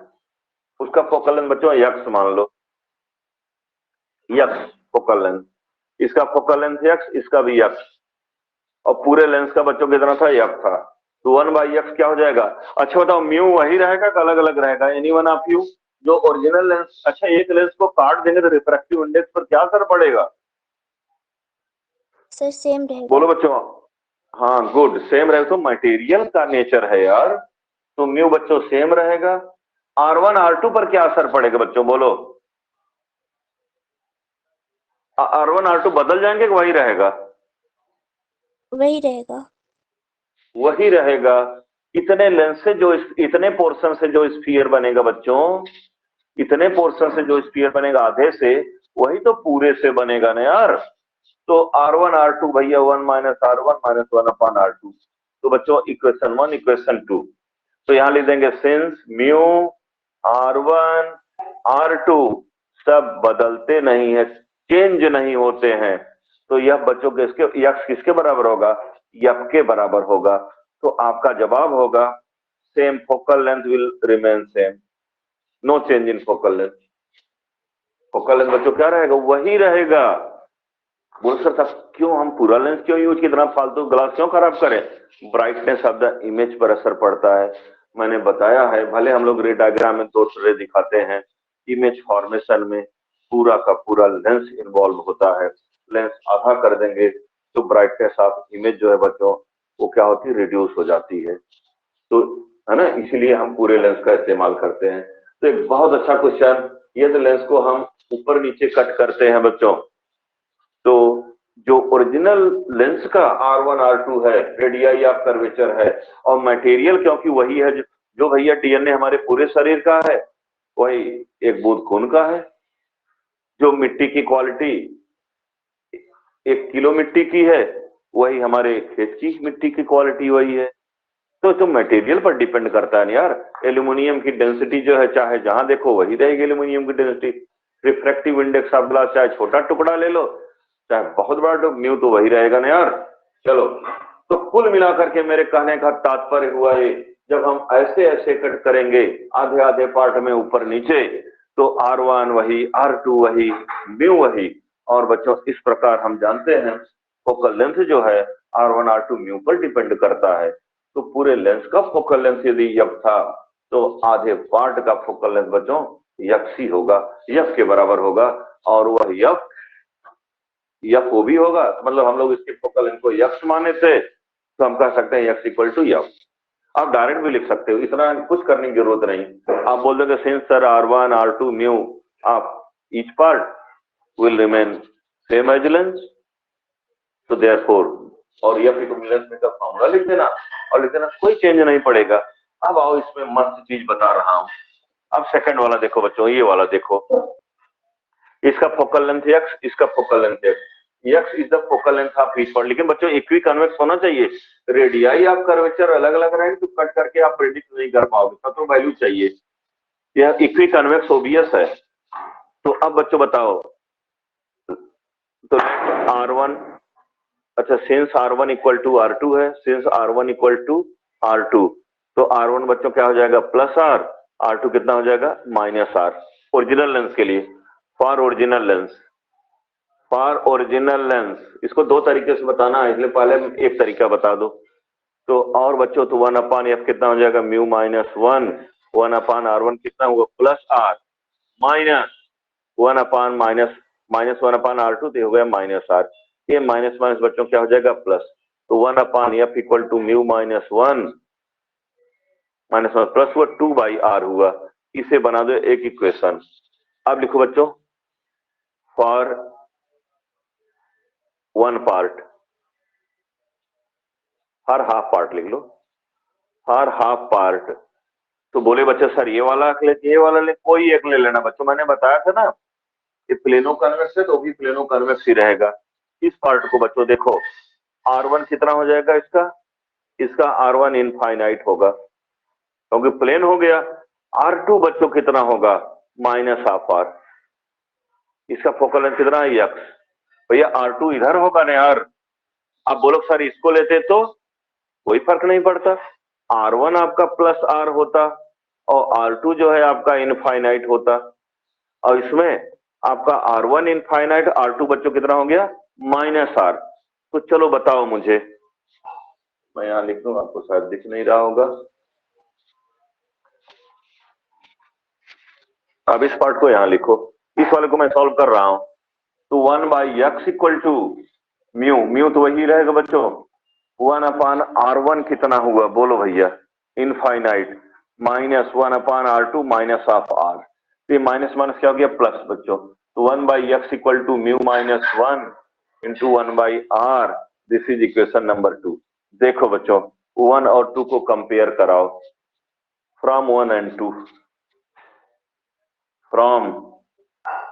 उसका फोकल लेंथ बच्चों यक्स मान लो, यक्स फोकल लेंथ, इसका फोकल लेंथ यक्स, इसका भी यक्स, और पूरे लेंस का बच्चों कितना था, यक्स था। तो 1/x क्या हो जाएगा? अच्छा बताओ, म्यू वही रहेगा कि अलग अलग रहेगा? एनी वन ऑफ यू जो ओरिजिनल लेंस, अच्छा एक लेंस को काट देंगे तो रिफ्रैक्टिव इंडेक्स पर क्या असर पड़ेगा? सर सेम रहेगा। बोलो बच्चों। हाँ गुड, सेम रहेगा, तो मटेरियल का नेचर है यार, तो म्यू बच्चों सेम रहेगा। R1 R2 पर क्या असर पड़ेगा बच्चों, बोलो। R1 R2 बदल जाएंगे कि वही रहेगा? वही रहेगा। वही रहेगा। इतने लेंस से जो इतने पोर्शन से जो स्फीयर बनेगा बच्चों, इतने पोर्शन से जो स्फीयर बनेगा आधे से, वही तो पूरे से बनेगा ना यार। तो R1 R2 भैया 1 माइनस R1 माइनस 1/R2। तो बच्चों इक्वेशन 1 इक्वेशन 2, तो यहां लिख देंगे सिंस म्यू R1 R2 सब बदलते नहीं है, चेंज नहीं होते हैं, तो यह बच्चों के इसके यक्स किसके बराबर होगा? यफ के बराबर होगा। तो आपका जवाब होगा same focal length will remain same, no change in focal length. Focal length बच्चों क्या रहेगा? वही रहेगा। बोल सर साहब क्यों, हम पूरा लेंस क्यों यूज, कितना फालतू ग्लास क्यों खराब करें? ब्राइटनेस ऑफ द इमेज पर असर पड़ता है। मैंने बताया है, भले हम लोग रे डायग्राम में 2 रे दिखाते हैं, इमेज फॉर्मेशन में पूरा का पूरा लेंस इन्वॉल्व होता है। लेंस आधा कर देंगे तो ब्राइटनेस ऑफ इमेज जो है बच्चों वो क्या होती है, रिड्यूस हो जाती है। तो है ना, इसीलिए हम पूरे लेंस का इस्तेमाल करते हैं। तो एक बहुत अच्छा क्वेश्चन, ये तो लेंस को हम ऊपर नीचे कट करते हैं बच्चों, तो जो ओरिजिनल लेंस का R1 R2 है, रेडियाई ऑफ कर्वेचर है, और मटेरियल क्योंकि वही है जो भैया डीएनए हमारे पूरे शरीर का है, वही एक बूंद खून का है। जो मिट्टी की क्वालिटी 1 किलो मिट्टी की है, वही हमारे खेत की मिट्टी की क्वालिटी वही है। तो मटेरियल पर डिपेंड करता है ना यार। एल्यूमिनियम की डेंसिटी जो है चाहे जहां देखो वही रहेगी एल्यूमिनियम की density. Refractive index of glass चाहे छोटा टुकड़ा ले लो चाहे बहुत बड़ा, तो म्यू तो वही रहेगा ना यार। चलो, तो कुल मिलाकर के मेरे कहने का तात्पर्य हुआ है, जब हम ऐसे ऐसे कट करेंगे आधे आधे पार्ट में ऊपर नीचे, तो R1 वही, R2 वही, म्यू वही। और बच्चों इस प्रकार हम जानते हैं फोकल लेंथ जो है R1 R2 म्यू पर डिपेंड करता है। तो पूरे लेंस का फोकल लेंथ यदि यफ था तो आधे पार्ट का फोकल लेंथ बच्चों यक्स ही होगा, यफ के बराबर होगा। और वह यफ यफ वो भी होगा, मतलब हम लोग इसके फोकल लेंथ को यक्स माने थे, तो हम कह सकते हैं यक्स इक्वल टू यफ। आप डायरेक्ट भी लिख सकते हो, इतना कुछ करने की जरूरत नहीं। आप बोल दोगे since sir R1 R2 mu आप each part will remain same as lens, तो देयरफॉर, और यफ इक्विवेलेंस में का फॉर्मूला लिख देना और लिख देना, कोई चेंज नहीं पड़ेगा। अब आओ इसमें मस्त चीज बता रहा हूं। अब सेकंड वाला देखो बच्चों, ये वाला देखो, इसका फोकल लेंथ एक्स, इसका focal length x, x is the focal length of each point. लेकिन बच्चों इक्वी कन्वेक्स होना चाहिए, रेडियाई ऑफ कर्वेचर अलग अलग रहेंगे तो कट करके आप प्रेडिक्ट नहीं कर पाओगे, तो वैल्यू चाहिए। यह इक्वी कन्वेक्स ओबियस है। तो अब बच्चों बताओ, तो R1, अच्छा since R1 equal to R2 है, since R1 equal to R2, तो R1 बच्चों क्या हो जाएगा, प्लस R, R2 कितना हो जाएगा, माइनस R। ओरिजिनल लेंस के लिए, for original lens, for original lens इसको 2 तरीके से बताना है, इसलिए पहले एक तरीका बता दो। तो और बच्चों तो 1/f कितना हो जाएगा, म्यू माइनस 1, 1/R1 कितना हुआ, plus R, minus 1 minus minus 1/R2 तो हो गया माइनस R। ये माइनस माइनस बच्चों क्या हो जाएगा, प्लस। तो 1/f equal to mu minus 1 minus 1 plus हुआ 2/R हुआ। इसे बना दो एक इक्वेशन। अब लिखो बच्चों, for one part, her half part लिख लो, हर हाफ पार्ट। तो बोले बच्चे सर ये वाला ले, ये वाला ले, कोई एक ले लेना बच्चों, मैंने बताया था ना ये प्लेनो कन्वेक्स है तो भी प्लेनो कन्वेक्स ही रहेगा। इस पार्ट को बच्चों देखो, R1 कितना हो जाएगा इसका, इसका R1 इनफाइनाइट होगा क्योंकि प्लेन हो गया। R2 बच्चों कितना होगा, माइनस हाफ R। इसका फोकल लेंथ कितना है, यक्स। भैया R2 इधर होगा ना यार। आप बोलो सर इसको लेते तो कोई फर्क नहीं पड़ता, R1 आपका प्लस R होता और R2 जो है आपका इनफाइनाइट होता, और इसमें आपका R1 इनफाइनाइट, R2 बच्चों कितना हो गया -R। तो चलो बताओ मुझे, मैं यहाँ लिख दूं, आपको शायद दिख नहीं रहा होगा। अब इस पार्ट को यहाँ लिखो, इस वाले को मैं सॉल्व कर रहा हूं। तो 1/x equal to mu, mu तो वही रहेगा बच्चों, 1/R1 कितना हुआ बोलो भैया, infinite, -1/R2 minus of R। ये माइनस माइनस क्या हो गया प्लस बच्चों। तो 1/x equal to mu -1 into 1/R, this is equation number 2। देखो बच्चों 1 और 2 को कंपेयर कराओ, from 1 and 2, from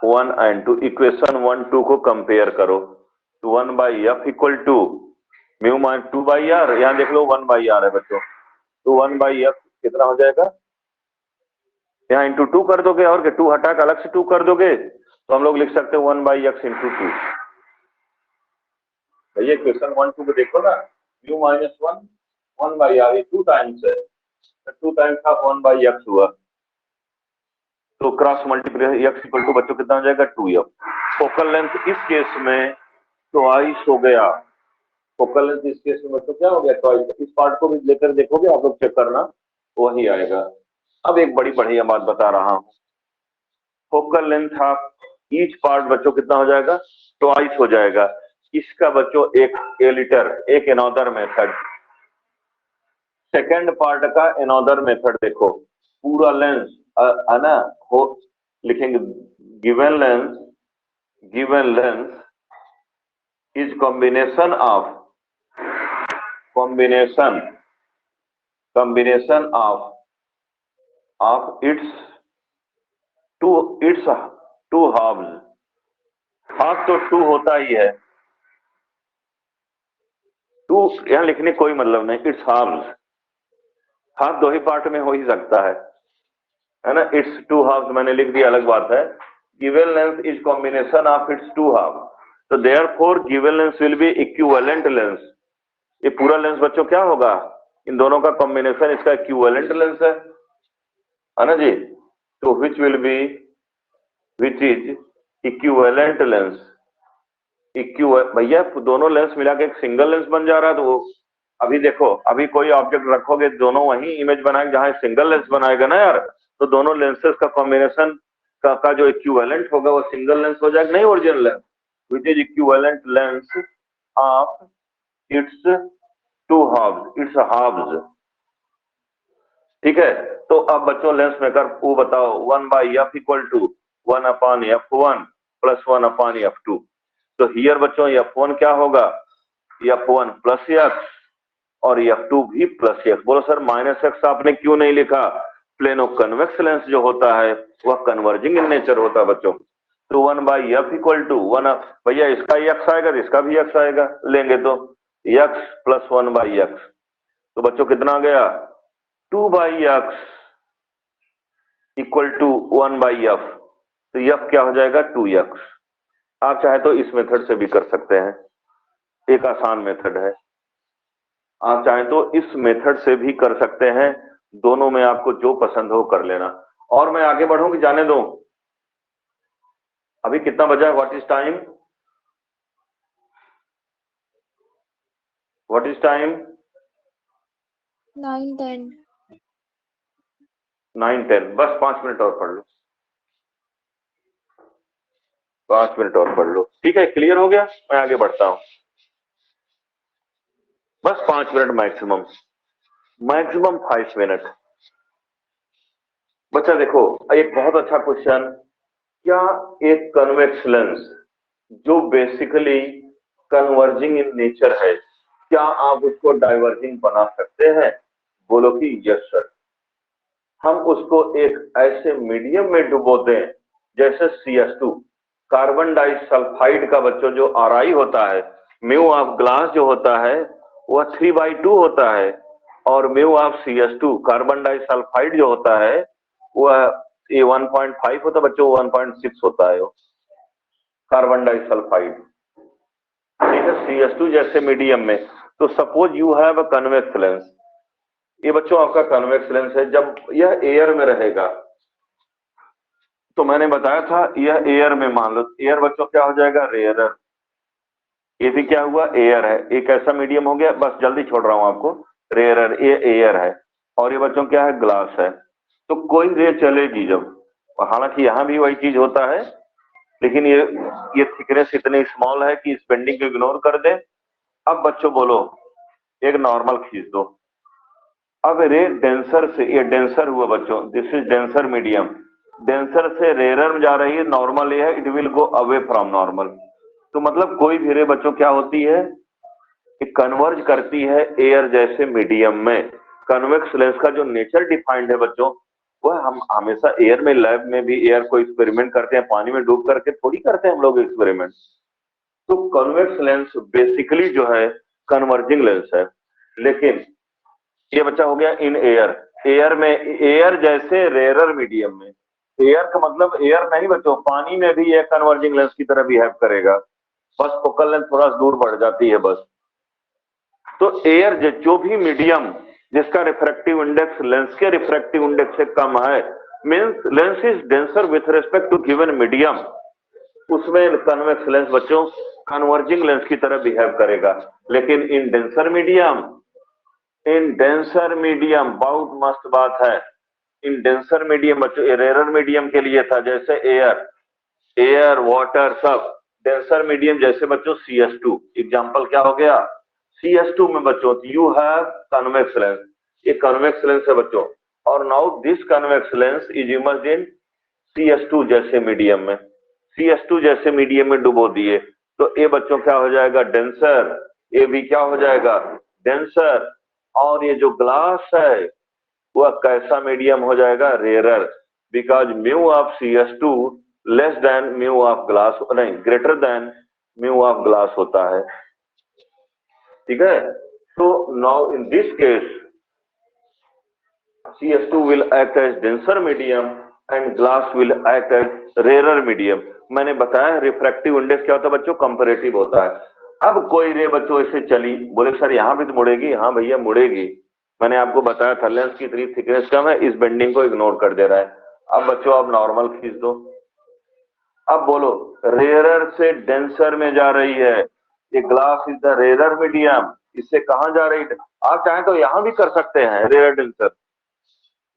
1 and 2, equation 1 2 को कंपेयर करो। तो 1/f equal to mu minus 2/r, यहाँ देख लो 1/r है बच्चों, तो 1/f कितना हो जाएगा, यहाँ इंटू 2 कर दोगे, और क्या 2 हटा के अलग से 2 कर दोगे, तो हम लोग लिख सकते हैं 1/x इंटू 2। भैया इक्वेशन 1 2 को देखो ना, म्यू -1 1/r, ये 2 टाइम्स है, तो 2 टाइम्स का 1/x हुआ, तो cross multiply x equal to बच्चों कितना हो जाएगा 2f। फोकल लेंथ इस केस में ट्वाइस हो गया, फोकल लेंथ इस केस में बच्चों क्या हो गया ट्वाइस। इस पार्ट को भी लेकर देखोगे आप लोग, चेक करना वही आएगा। अब एक बड़ी बढ़िया बात बता रहा हूं, focal length of each part बच्चों कितना हो जाएगा ट्वाइस हो जाएगा। इसका बच्चों एक एलिटर, एक एनोदर मेथड, सेकंड पार्ट का एनोदर मेथड देखो, पूरा लेंस है ना, हो लिखेंगे given lens, given lens is combination of, combination of its two halves। Half तो 2 होता ही है, 2 यहाँ लिखने कोई मतलब नहीं, इट्स हाफ्स, हाफ 2 ही पार्ट में हो ही सकता है ना, इट्स 2 हाफ्स मैंने लिख दिया अलग बात है। Given lens is combination of its 2 half, तो therefore given lens will be equivalent lens. ये पूरा लेंस बच्चों क्या होगा, इन दोनों का कॉम्बिनेशन इसका इक्विवेलेंट लेंस है ना जी। तो which will be, which is equivalent lens, भैया दोनों लेंस मिला के एक सिंगल लेंस बन जा रहा है। तो वो अभी देखो, अभी कोई ऑब्जेक्ट रखोगे दोनों वही इमेज बनाएंगे जहां सिंगल लेंस बनाएगा ना यार, तो दोनों लेंसेज का कॉम्बिनेशन का जो इक्विवेलेंट होगा वो सिंगल लेंस हो जाएगा, नहीं original lens, which is equivalent lens of its 2 halfs, it's halfs. ठीक है, तो अब बच्चों लेंस मेकर वो बताओ, 1/f equal to 1/f1 plus 1/f2। तो हियर बच्चों f1 क्या होगा, f1 प्लस x और f2 भी प्लस x। बोलो सर -x आपने क्यों नहीं लिखा, प्लेनो कन्वेक्स लेंस जो होता है वह कन्वर्जिंग इन नेचर होता है बच्चों। तो 1/f इक्वल टू 1, भैया इसका ही x आएगा तो इसका भी x आएगा, लेंगे तो x प्लस 1/x, तो बच्चों कितना आ गया 2/x इक्वल टू 1/f, तो f क्या हो जाएगा 2x। आप चाहे तो इस मेथड से भी कर सकते हैं, एक आसान मेथड है, आप चाहे तो इस मेथड से भी कर सकते हैं, दोनों में आपको जो पसंद हो कर लेना। और मैं आगे बढ़ूं कि जाने दो, अभी कितना बजा है, what is time, what is time 9:10। 9:10, बस 5 मिनट और पढ़ लो, 5 मिनट और पढ़ लो, ठीक है, क्लियर हो गया। मैं आगे बढ़ता हूं, बस 5 मिनट मैक्सिमम, मैक्सिमम 5 मिनट। बच्चा देखो एक बहुत अच्छा क्वेश्चन, क्या एक कन्वेक्स लेंस जो बेसिकली कन्वर्जिंग इन नेचर है, क्या आप उसको डाइवर्जिंग बना सकते हैं, बोलो कि यस सर। हम उसको एक ऐसे मीडियम में डुबो दें जैसे CS2, कार्बन डाइसल्फाइड का बच्चों जो RI होता है, म्यू ऑफ ग्लास जो होता है वह 3/2 होता है, और mu of CS2 carbon disulphide जो होता है वह ये 1.5 होता है बच्चों, 1.6 होता है वो कार्बन डाइसल्फाइड, ठीक है, CS2 जैसे मीडियम में। तो suppose you have a convex lens, ये बच्चों आपका कन्वेक्स लेंस है। जब यह एयर में रहेगा तो मैंने बताया था यह एयर में, मान लो एयर बच्चों क्या हो जाएगा, रेयरर। ये भी क्या हुआ, एयर है। एक ऐसा मीडियम हो गया, बस जल्दी छोड़ रहा हूं आपको, रेयरर, ये एयर है। और ये बच्चों क्या है, ग्लास है। तो कोई रे चलेगी जब, हालांकि यहां भी वही चीज होता है, लेकिन ये थिकनेस इतनी स्मॉल है कि इस बेंडिंग को इग्नोर कर दे। अब बच्चों बोलो, एक नॉर्मल खींच दो। अब रे डेंसर से, ये डेंसर हुआ बच्चों, this is denser medium, denser से रेयर में जा रही है, नॉर्मल ये है, it will go away from normal. तो मतलब कोई भी रे बच्चों क्या होती है, कि कन्वर्ज करती है एयर जैसे मीडियम में। कन्वेक्स लेंस का जो नेचर डिफाइंड है बच्चों, वह हम हमेशा एयर में, लैब में भी एयर को एक्सपेरिमेंट करते हैं, पानी में डूब करके थोड़ी करते हैं हम लोग एक्सपेरिमेंट। तो कन्वेक्स लेंस बेसिकली जो है कन्वर्जिंग लेंस है। लेकिन ये बच्चा हो गया इन एयर, एयर में, एयर जैसे रेयरर मीडियम में। एयर का मतलब एयर नहीं बच्चों, पानी में भी ये कन्वर्जिंग लेंस की तरह बिहेव करेगा, बस फोकल लेंथ थोड़ा दूर बढ़ जाती है बस। तो एयर जो भी मीडियम जिसका रिफ्रैक्टिव इंडेक्स लेंस के रिफ्रैक्टिव इंडेक्स से कम है, means lens is denser with respect to given medium, उसमें कन्वेक्स लेंस बच्चों कन्वर्जिंग लेंस की तरह बिहेव करेगा। लेकिन in denser medium, in denser medium, बहुत मस्त बात है, इन डेंसर मीडियम बच्चों, रेयर मीडियम के लिए था, जैसे एयर, एयर वाटर सब डेंसर मीडियम, जैसे बच्चों CS2, एग्जांपल क्या हो गया, CS2 में बच्चों यू हैव कन्वेक्स लेंस, ये कन्वेक्स लेंस है बच्चों। और now this convex lens is emerged in CS2 जैसे मीडियम में, CS2 जैसे मीडियम में डुबो दिए, तो ये बच्चों क्या हो जाएगा, डेंसर, ये भी क्या हो जाएगा, डेंसर। और ये जो ग्लास है वह कैसा मीडियम हो जाएगा, rarer, because mu of CS2 less than mu of glass, नहीं greater than mu of glass होता है। ठीक है, तो now in this case CS2 will act as denser medium and glass will act as rarer medium। मैंने बताया refractive index क्या होता है बच्चों, कंपैरेटिव होता है। अब कोई रे बच्चों ऐसे चली, बोले सर यहां भी तो मुड़ेगी, हाँ भैया मुड़ेगी, मैंने आपको बताया था लेंस की इतनी थिकनेस कम है, इस बेंडिंग को इग्नोर कर दे रहा है। अब बच्चों आप नॉर्मल खींच दो। अब बोलो, रेयरर से डेंसर में जा रही है, ये glass is the rarer medium, इससे कहां जा रही है, आप चाहें तो यहां भी कर सकते हैं, रेयर डेंसर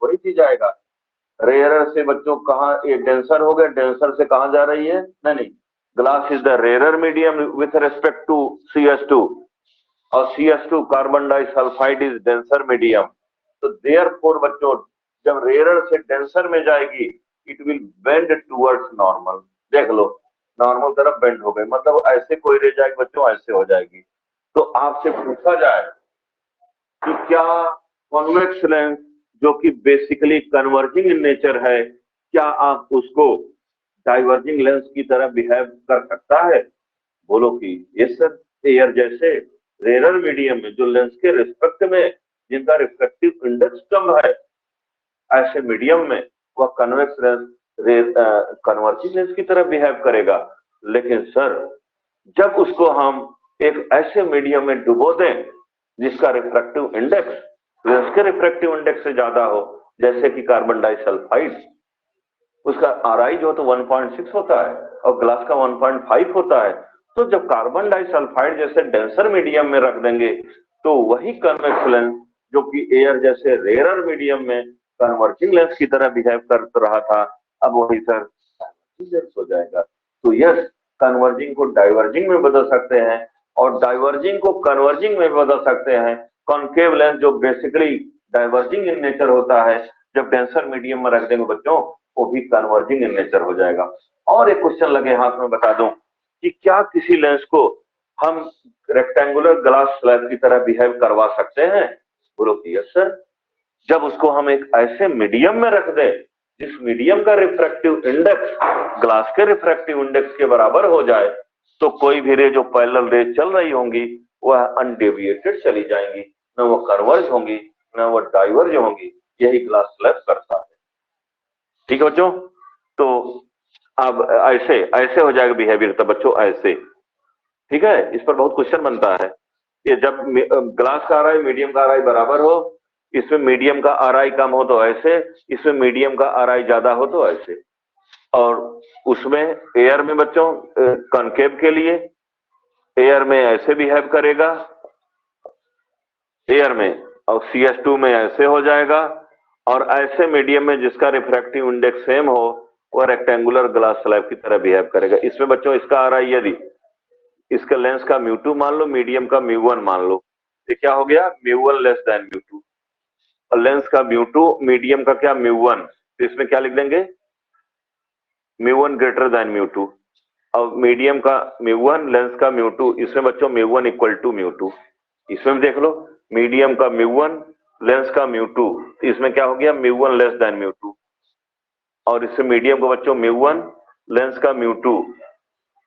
वही चीज आएगा। रेयरर से बच्चों कहां, ये डेंसर हो गया, डेंसर से कहां जा रही है, नहीं, glass is the rarer medium with respect to CS2, और CS2 carbon disulphide is denser medium. तो देयरफॉर बच्चों जब रेयरर से डेंसर में जाएगी, it will bend towards normal. देख लो, नॉर्मल तरफ बेंड हो गई, मतलब ऐसे कोई रे जाएगी बच्चों, ऐसे हो जाएगी। तो आपसे पूछा जाए कि क्या कॉन्वेक्स लेंस जो कि बेसिकली कन्वर्जिंग इन नेचर है, क्या आप उसको डाइवर्जिंग लेंस की तरह बिहेव कर सकता है, बोलो कि यस सर। एयर जैसे रेयर मीडियम में जो लेंस के रिस्पेक्ट में जिनका रिफ्रैक्टिव इंडेक्स कम है, ऐसे मीडियम में वह कन्वेक्स लेंस कन्वर्जिंग लेंस की तरह बिहेव करेगा। लेकिन सर जब उसको हम एक ऐसे मीडियम में डुबो दें जिसका रिफ्रैक्टिव इंडेक्स लेंस के रिफ्रैक्टिव इंडेक्स से ज्यादा हो, जैसे कि कार्बन डाइसल्फाइड, उसका RI जो तो 1.6 होता है और ग्लास का 1.5 होता है। तो जब कार्बन डाइसल्फाइड जैसे डेंसर मीडियम में रख देंगे, तो वही कन्वेक्स लेंस जो कि एयर जैसे रेयरर मीडियम में कन्वर्जिंग लेंस की तरह बिहेव कर रहा था, अब वही सर लेंस हो जाएगा। तो यस, कन्वर्जिंग को डाइवर्जिंग में बदल सकते हैं और डाइवर्जिंग को कन्वर्जिंग में बदल सकते हैं। कॉन्केव लेंस जो बेसिकली डाइवर्जिंग इन नेचर होता है, जब डेंसर मीडियम में रख देंगे बच्चों, वो भी कन्वर्जिंग इन नेचर हो जाएगा। और एक क्वेश्चन लगे हाथ में, बता दूं कि क्या किसी लेंस को हम रेक्टेंगुलर ग्लास स्लैब की तरह बिहेव करवा सकते हैं, बोलो कि यस सर। जब उसको हम एक ऐसे मीडियम में रख दें जिस मीडियम का रिफ्रैक्टिव इंडेक्स ग्लास के रिफ्रैक्टिव इंडेक्स के बराबर हो जाए, तो कोई भी रे जो पैरेलल रे चल रही होंगी वह अनडेविएटेड चली जाएंगी, न वो कन्वर्ज होंगी न वो डाइवर्ज होंगी। यही ग्लास स्लैब करता है। ठीक है बच्चों, तो अब ऐसे ऐसे हो जाएगा बिहेवियर, तब बच्चों ऐसे, ठीक है। इस पर बहुत क्वेश्चन बनता है कि जब ग्लास का RI मीडियम का RI बराबर हो, इसमें मीडियम का RI कम हो तो ऐसे, इसमें मीडियम का RI ज्यादा हो तो ऐसे। और उसमें एयर में बच्चों कॉनकेव के लिए एयर में ऐसे बिहेव करेगा एयर में, और CS2 में ऐसे हो जाएगा, और ऐसे मीडियम में जिसका रिफ्रैक्टिव इंडेक्स सेम हो वह रेक्टेंगुलर ग्लास स्लैब की तरह बिहेव करेगा। इसमें बच्चों इसका RI यदि इसका लेंस का μ2 मान लो, मीडियम का μ1 मान लो, तो क्या हो गया μ1 लेस देन μ2, और लेंस का μ2 मीडियम का क्या μ1, तो इसमें क्या लिख देंगे μ1 ग्रेटर देन μ2, और मीडियम का μ1 लेंस का μ2, इसमें बच्चों μ1 इक्वल टू μ2। इसमें भी देख लो मीडियम का μ1 लेंस का μ2, इसमें क्या हो गया μ1 लेस देन μ2, और इससे मीडियम का बच्चों μ1 लेंस का μ2,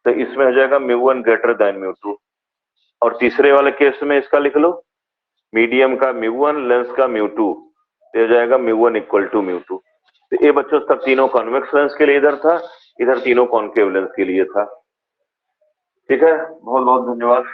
तो इसमें हो जाएगा μ1 ग्रेटर देन μ2। और तीसरे वाले केस में इसका लिख लो मीडियम का μ1 लेंस का μ2, तो हो जाएगा μ1 इक्वल टू μ2। तो ये बच्चों तक तीनों कॉन्वेक्स लेंस के लिए इधर था, इधर तीनों कॉनकेव लेंस के लिए था। ठीक है, बहुत बहुत धन्यवाद।